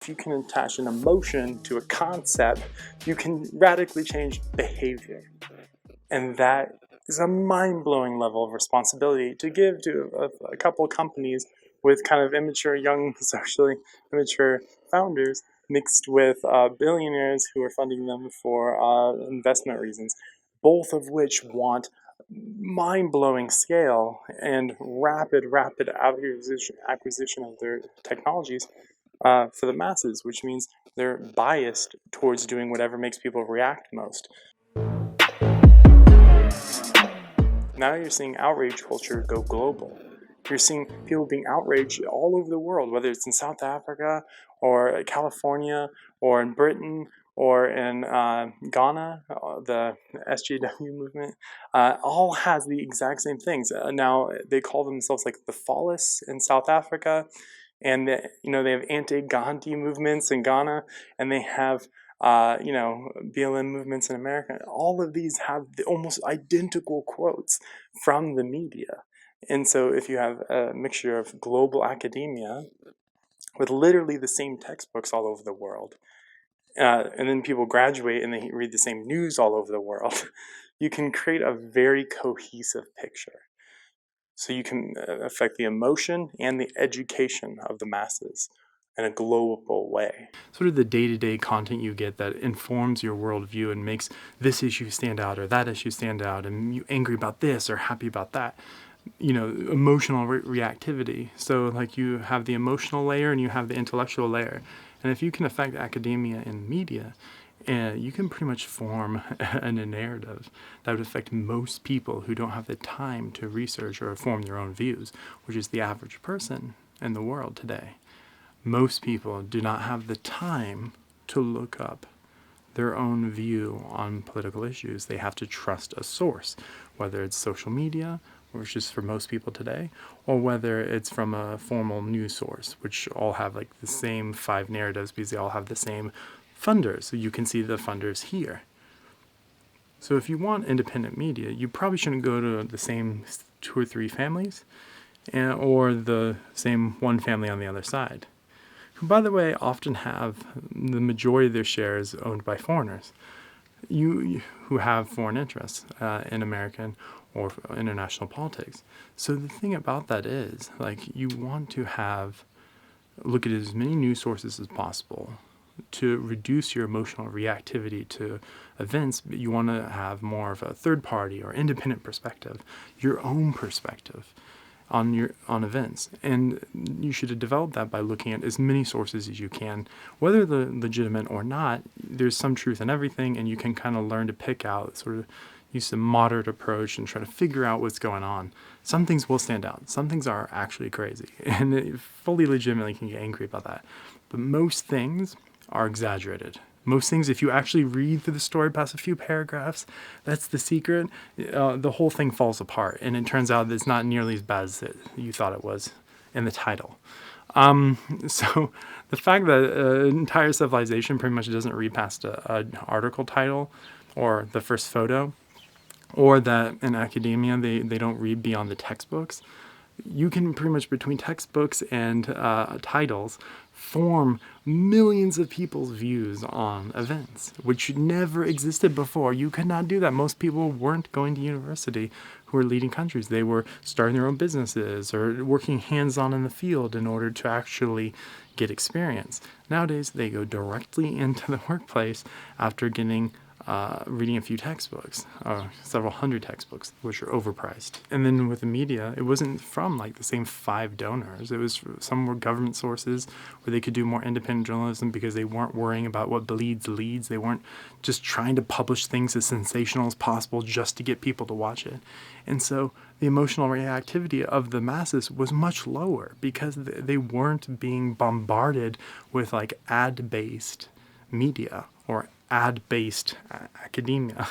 If you can attach an emotion to a concept, you can radically change behavior. And that is a mind-blowing level of responsibility to give to a couple of companies with kind of immature, young, socially immature founders mixed with billionaires who are funding them for investment reasons, both of which want mind-blowing scale and rapid acquisition of their technologies for the masses, which means they're biased towards doing whatever makes people react most. Now you're seeing outrage culture go global. You're seeing people being outraged all over the world, whether it's in South Africa or California or in Britain or in Ghana, the SJW movement, all has the exact same things. Now they call themselves like the Fallis in South Africa, and they have anti-Gandhi movements in Ghana, and they have BLM movements in America. All of these have the almost identical quotes from the media. And so if you have a mixture of global academia with literally the same textbooks all over the world, and then people graduate and they read the same news all over the world, you can create a very cohesive picture. So you can affect the emotion and the education of the masses in a global way. Sort of the day-to-day content you get that informs your worldview and makes this issue stand out or that issue stand out, and you angry about this or happy about that. Emotional reactivity. So like you have the emotional layer and you have the intellectual layer. And if you can affect academia and media, you can pretty much form a narrative that would affect most people who don't have the time to research or form their own views, which is the average person in the world today. Most people do not have the time to look up their own view on political issues. They have to trust a source, whether it's social media, which is for most people today, or whether it's from a formal news source, which all have like the same 5 narratives because they all have the same funders. So you can see the funders here. So if you want independent media, you probably shouldn't go to the same 2 or 3 families or the same one family on the other side, who, by the way, often have the majority of their shares owned by foreigners, who have foreign interests in American or international politics. So the thing about that is, like, you want to look at as many news sources as possible to reduce your emotional reactivity to events. But you want to have more of a third party or independent perspective, your own perspective on events, and you should develop that by looking at as many sources as you can, whether they're legitimate or not. There's some truth in everything, and you can kind of learn to pick out, sort of use a moderate approach and try to figure out what's going on. Some things will stand out. Some things are actually crazy, and it fully legitimately can get angry about that. But most things are exaggerated. Most things, if you actually read through the story past a few paragraphs, that's the secret, the whole thing falls apart. And it turns out that it's not nearly as bad as you thought it was in the title. So the fact that an entire civilization pretty much doesn't read past an article title or the first photo, or that in academia they don't read beyond the textbooks, you can pretty much, between textbooks and titles, form millions of people's views on events, which never existed before. You could not do that. Most people weren't going to university who were leading countries. They were starting their own businesses or working hands-on in the field in order to actually get experience. Nowadays, they go directly into the workplace after reading a few textbooks, several hundred textbooks, which are overpriced. And then with the media, it wasn't from like the same 5 donors. It was some were government sources where they could do more independent journalism because they weren't worrying about what bleeds leads. They weren't just trying to publish things as sensational as possible just to get people to watch it. And so the emotional reactivity of the masses was much lower because they weren't being bombarded with like ad-based media or ad-based academia,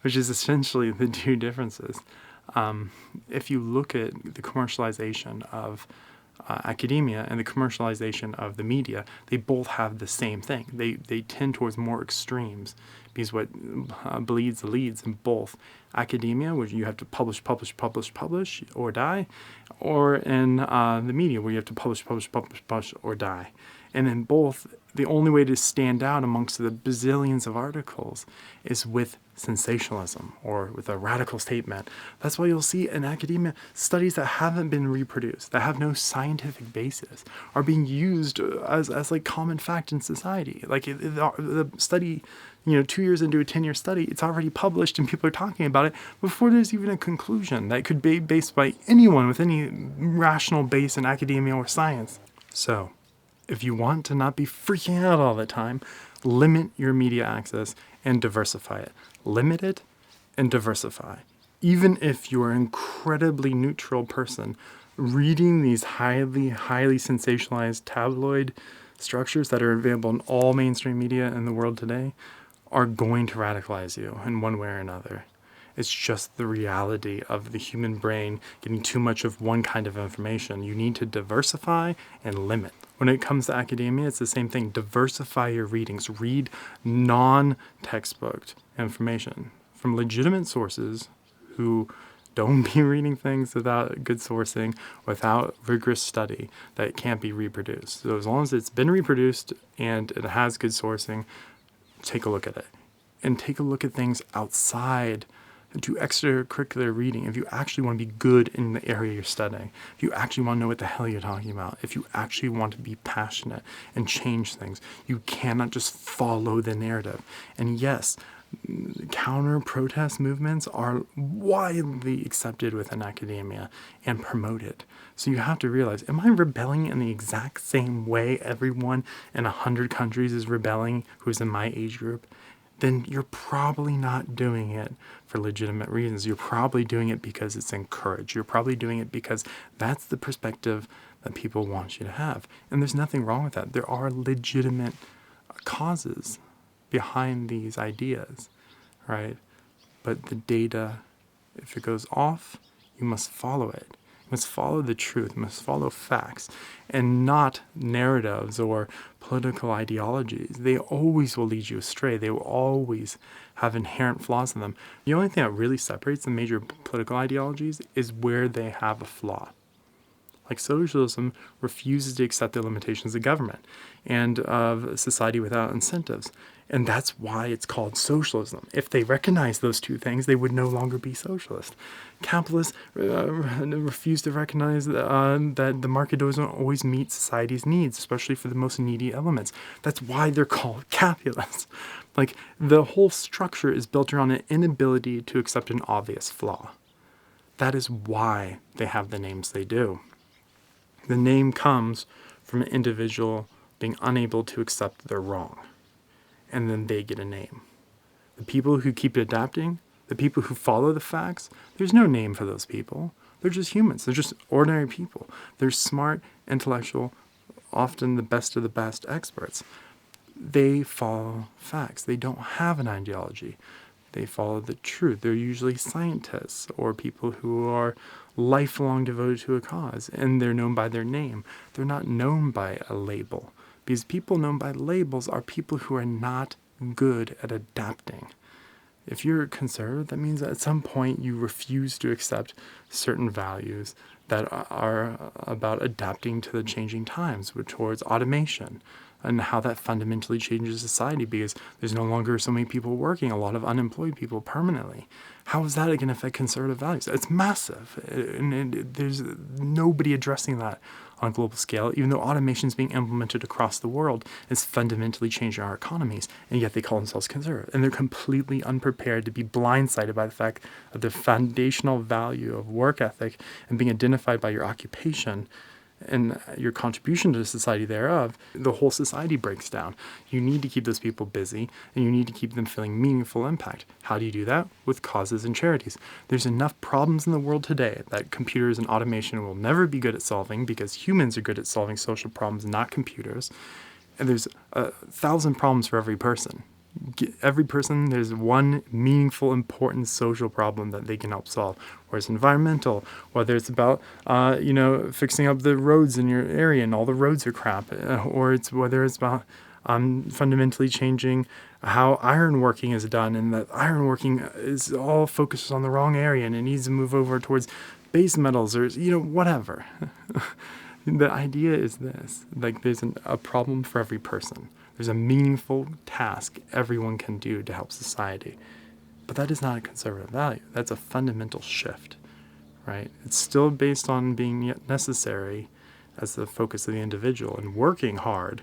which is essentially the 2 differences. If you look at the commercialization of academia and the commercialization of the media, they both have the same thing. They tend towards more extremes because what bleeds the leads in both academia, where you have to publish or die, or in the media, where you have to publish or die. And in both, the only way to stand out amongst the bazillions of articles is with sensationalism or with a radical statement. That's why you'll see in academia studies that haven't been reproduced, that have no scientific basis, are being used as like common fact in society. Like the study, 2 years into a 10-year study, it's already published and people are talking about it before there's even a conclusion that could be based by anyone with any rational base in academia or science. So, if you want to not be freaking out all the time, limit your media access and diversify it. Limit it and diversify. Even if you're an incredibly neutral person, reading these highly sensationalized tabloid structures that are available in all mainstream media in the world today are going to radicalize you in one way or another. It's just the reality of the human brain getting too much of one kind of information. You need to diversify and limit. When it comes to academia, it's the same thing. Diversify your readings. Read non-textbook information from legitimate sources who don't be reading things without good sourcing, without rigorous study that can't be reproduced. So as long as it's been reproduced and it has good sourcing, take a look at it. And take a look at things outside. Do extracurricular reading if you actually want to be good in the area you're studying, if you actually want to know what the hell you're talking about, if you actually want to be passionate and change things. You cannot just follow the narrative. And yes, counter-protest movements are widely accepted within academia and promoted. So you have to realize, am I rebelling in the exact same way everyone in 100 countries is rebelling who's in my age group? Then you're probably not doing it for legitimate reasons. You're probably doing it because it's encouraged. You're probably doing it because that's the perspective that people want you to have. And there's nothing wrong with that. There are legitimate causes behind these ideas, right? But the data, if it goes off, you must follow it. You must follow the truth. You must follow facts and not narratives or political ideologies. They always will lead you astray. They will always have inherent flaws in them. The only thing that really separates the major political ideologies is where they have a flaw. Like socialism refuses to accept the limitations of government and of society without incentives. And that's why it's called socialism. If they recognize those two things, they would no longer be socialist. Capitalists refuse to recognize that the market doesn't always meet society's needs, especially for the most needy elements. That's why they're called capitalists. Like, the whole structure is built around an inability to accept an obvious flaw. That is why they have the names they do. The name comes from an individual being unable to accept they're wrong. And then they get a name. The people who keep adapting, the people who follow the facts, there's no name for those people. They're just humans. They're just ordinary people. They're smart, intellectual, often the best of the best experts. They follow facts. They don't have an ideology. They follow the truth. They're usually scientists or people who are lifelong devoted to a cause, and they're known by their name. They're not known by a label. Because people known by labels are people who are not good at adapting. If you're conservative, that means that at some point you refuse to accept certain values that are about adapting to the changing times, towards automation, and how that fundamentally changes society because there's no longer so many people working, a lot of unemployed people permanently. How is that going to affect conservative values? It's massive, and there's nobody addressing that on a global scale, even though automation is being implemented across the world. It's fundamentally changing our economies, and yet they call themselves conservative. And they're completely unprepared to be blindsided by the fact of the foundational value of work ethic and being identified by your occupation and your contribution to the society thereof. The whole society breaks down. You need to keep those people busy, and you need to keep them feeling meaningful impact. How do you do that? With causes and charities. There's enough problems in the world today that computers and automation will never be good at solving because humans are good at solving social problems, not computers. And there's 1,000 problems for every person. Every person, there's one meaningful, important social problem that they can help solve. Whether it's environmental, whether it's about, fixing up the roads in your area and all the roads are crap, or whether it's about fundamentally changing how ironworking is done, and that ironworking is all focused on the wrong area and it needs to move over towards base metals or, whatever. The idea is this, like there's a problem for every person. There's a meaningful task everyone can do to help society. But that is not a conservative value. That's a fundamental shift, right? It's still based on being necessary as the focus of the individual and working hard,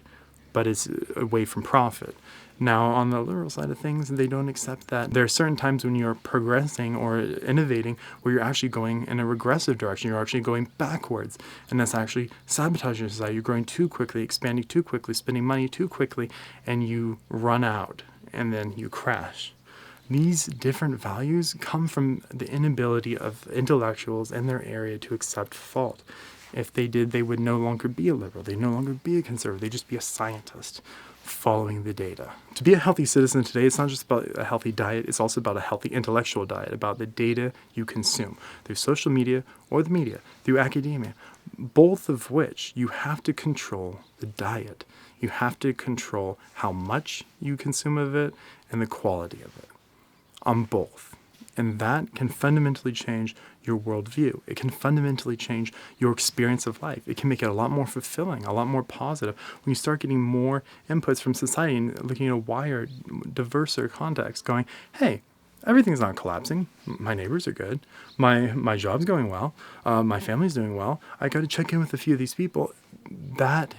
but it's away from profit. Now, on the liberal side of things, they don't accept that. There are certain times when you're progressing or innovating where you're actually going in a regressive direction. You're actually going backwards, and that's actually sabotaging society. You're growing too quickly, expanding too quickly, spending money too quickly, and you run out, and then you crash. These different values come from the inability of intellectuals in their area to accept fault. If they did, they would no longer be a liberal. They'd no longer be a conservative. They'd just be a scientist following the data. To be a healthy citizen today, it's not just about a healthy diet, it's also about a healthy intellectual diet, about the data you consume through social media or the media, through academia, both of which you have to control the diet. You have to control how much you consume of it and the quality of it on both. And that can fundamentally change your worldview. It can fundamentally change your experience of life. It can make it a lot more fulfilling, a lot more positive. When you start getting more inputs from society and looking at a wider, diverser context, going, hey, everything's not collapsing. My neighbors are good. My job's going well. My family's doing well. I got to check in with a few of these people. That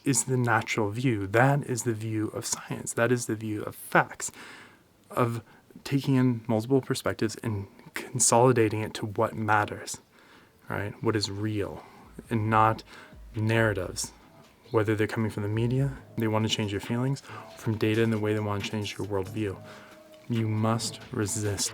is the natural view. That is the view of science. That is the view of facts, of taking in multiple perspectives and consolidating it to what matters, right? What is real, and not narratives, whether they're coming from the media, they want to change your feelings, from data and the way they want to change your worldview. You must resist